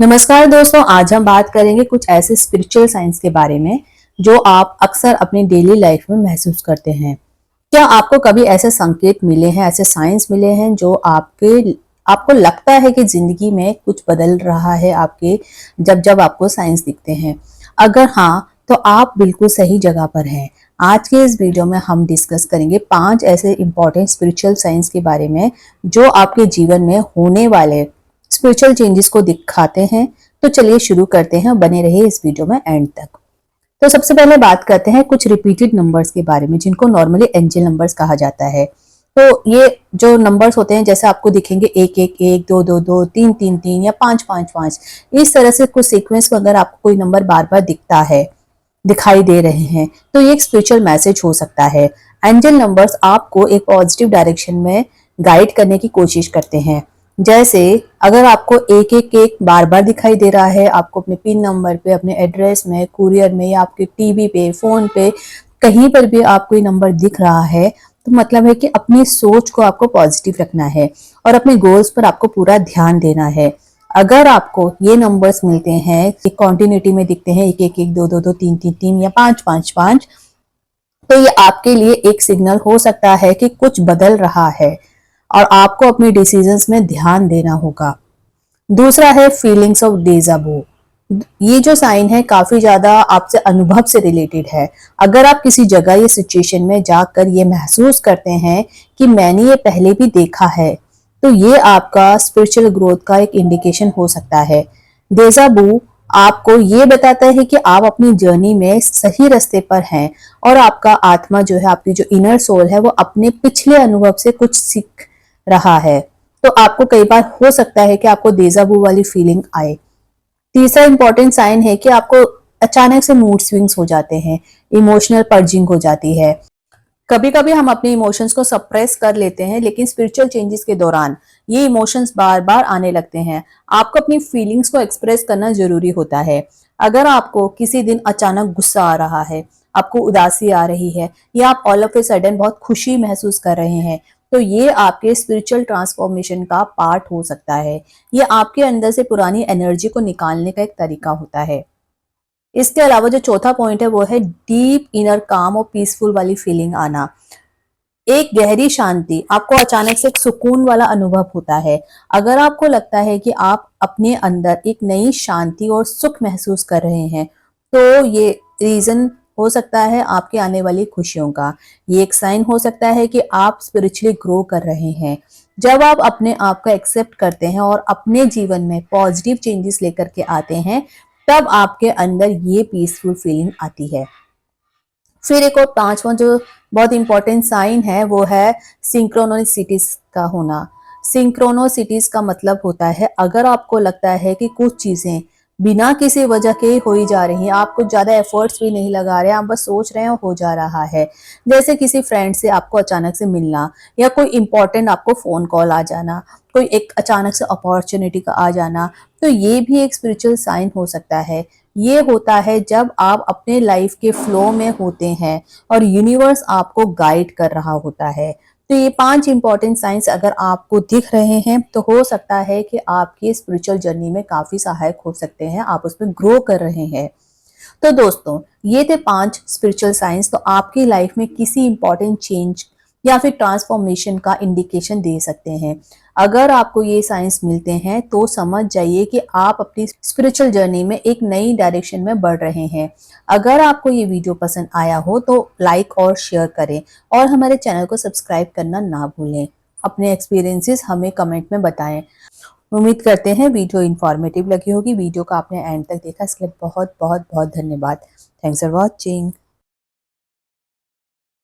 नमस्कार दोस्तों, आज हम बात करेंगे कुछ ऐसे स्पिरिचुअल साइंस के बारे में जो आप अक्सर अपनी डेली लाइफ में महसूस करते हैं। क्या आपको कभी ऐसे संकेत मिले हैं, ऐसे साइंस मिले हैं जो आपको लगता है कि जिंदगी में कुछ बदल रहा है आपके, जब जब आपको साइंस दिखते हैं? अगर हाँ, तो आप बिल्कुल सही जगह पर हैं। आज के इस वीडियो में हम डिस्कस करेंगे 5 ऐसे इंपॉर्टेंट स्पिरिचुअल साइंस के बारे में जो आपके जीवन में होने वाले स्पिरिचुअल चेंजेस को दिखाते हैं। तो चलिए शुरू करते हैं, बने रहिए इस वीडियो में एंड तक। तो सबसे पहले बात करते हैं कुछ रिपीटेड नंबर्स के बारे में, जिनको नॉर्मली एंजल नंबर्स कहा जाता है। तो ये जो नंबर्स होते हैं, जैसे आपको दिखेंगे 111, 222, 333 या 555, इस तरह से कुछ सीक्वेंस में अगर आपको कोई नंबर बार बार दिखता है, दिखाई दे रहे हैं, तो ये एक स्पिरिचुअल मैसेज हो सकता है। एंजल नंबर्स आपको एक पॉजिटिव डायरेक्शन में गाइड करने की कोशिश करते हैं। जैसे अगर आपको 111 बार बार दिखाई दे रहा है, आपको अपने पिन नंबर पे, अपने एड्रेस में, कुरियर में या आपके टीवी पे, फोन पे, कहीं पर भी आपको ये नंबर दिख रहा है, तो मतलब है कि अपनी सोच को आपको पॉजिटिव रखना है और अपने गोल्स पर आपको पूरा ध्यान देना है। अगर आपको ये नंबर्स मिलते हैं, एक कॉन्टिन्यूटी में दिखते हैं 111, 222, 333 या 555, तो ये आपके लिए एक सिग्नल हो सकता है कि कुछ बदल रहा है और आपको अपने डिसीजंस में ध्यान देना होगा। दूसरा है फीलिंग्स ऑफ डेजा वू। ये जो साइन है काफी ज्यादा आपसे अनुभव से रिलेटेड है। अगर आप किसी जगह या सिचुएशन में जाकर ये महसूस करते हैं कि मैंने ये पहले भी देखा है, तो ये आपका स्पिरिचुअल ग्रोथ का एक इंडिकेशन हो सकता है। डेजा वू आपको ये बताता है कि आप अपनी जर्नी में सही रास्ते पर हैं और आपका आत्मा जो है, आपकी जो इनर सोल है, वो अपने पिछले अनुभव से कुछ सीख रहा है। तो आपको कई बार हो सकता है कि आपको डेजा वू वाली फीलिंग आए। तीसरा इंपॉर्टेंट साइन है कि आपको अचानक से मूड स्विंग्स हो जाते हैं, इमोशनल पर्जिंग हो जाती है। कभी कभी हम अपने इमोशंस को सप्रेस कर लेते हैं, लेकिन स्पिरिचुअल चेंजेस के दौरान ये इमोशंस बार बार आने लगते हैं। आपको अपनी फीलिंग्स को एक्सप्रेस करना जरूरी होता है। अगर आपको किसी दिन अचानक गुस्सा आ रहा है, आपको उदासी आ रही है, या आप ऑल ऑफ ए सडन बहुत खुशी महसूस कर रहे हैं, तो ये आपके स्पिरिचुअल ट्रांसफॉर्मेशन का पार्ट हो सकता है। ये आपके अंदर से पुरानी एनर्जी को निकालने का एक तरीका होता है। इसके अलावा जो चौथा पॉइंट है वो है डीप इनर काम और पीसफुल वाली फीलिंग आना। एक गहरी शांति, आपको अचानक से एक सुकून वाला अनुभव होता है। अगर आपको लगता है कि आप अपने अंदर एक नई शांति और सुख महसूस कर रहे हैं, तो ये रीजन हो सकता है आपके आने वाली खुशियों का। ये एक साइन हो सकता है कि आप स्पिरिचुअली ग्रो कर रहे हैं। जब आप अपने आप को एक्सेप्ट करते हैं और अपने जीवन में पॉजिटिव चेंजेस लेकर के आते हैं, तब आपके अंदर ये पीसफुल फीलिंग आती है। फिर एक और पांचवा जो बहुत इंपॉर्टेंट साइन है वो है सिंक्रोनोसिटीज का होना। सिंक्रोनोसिटीज का मतलब होता है, अगर आपको लगता है कि कुछ चीजें बिना किसी वजह के हो ही जा रही हैं, आप कुछ ज्यादा एफर्ट्स भी नहीं लगा रहे, आप बस सोच रहे हैं हो जा रहा है। जैसे किसी फ्रेंड से आपको अचानक से मिलना, या कोई इंपॉर्टेंट आपको फोन कॉल आ जाना, कोई एक अचानक से अपॉर्चुनिटी का आ जाना, तो ये भी एक स्पिरिचुअल साइन हो सकता है। ये होता है जब आप अपने लाइफ के फ्लो में होते हैं और यूनिवर्स आपको गाइड कर रहा होता है। तो ये 5 इंपॉर्टेंट साइंस अगर आपको दिख रहे हैं, तो हो सकता है कि आपकी स्पिरिचुअल जर्नी में काफी सहायक हो सकते हैं, आप उसमें ग्रो कर रहे हैं। तो दोस्तों, ये थे 5 स्पिरिचुअल साइंस, तो आपकी लाइफ में किसी इंपॉर्टेंट चेंज या फिर ट्रांसफॉर्मेशन का इंडिकेशन दे सकते हैं। अगर आपको ये साइंस मिलते हैं, तो समझ जाइए कि आप अपनी स्पिरिचुअल जर्नी में एक नई डायरेक्शन में बढ़ रहे हैं। अगर आपको ये वीडियो पसंद आया हो तो लाइक और शेयर करें और हमारे चैनल को सब्सक्राइब करना ना भूलें। अपने एक्सपीरियंसेस हमें कमेंट में बताएं। उम्मीद करते हैं वीडियो इंफॉर्मेटिव लगी होगी। वीडियो को आपने एंड तक देखा, इसके लिए बहुत बहुत बहुत धन्यवाद। Thanks for watching.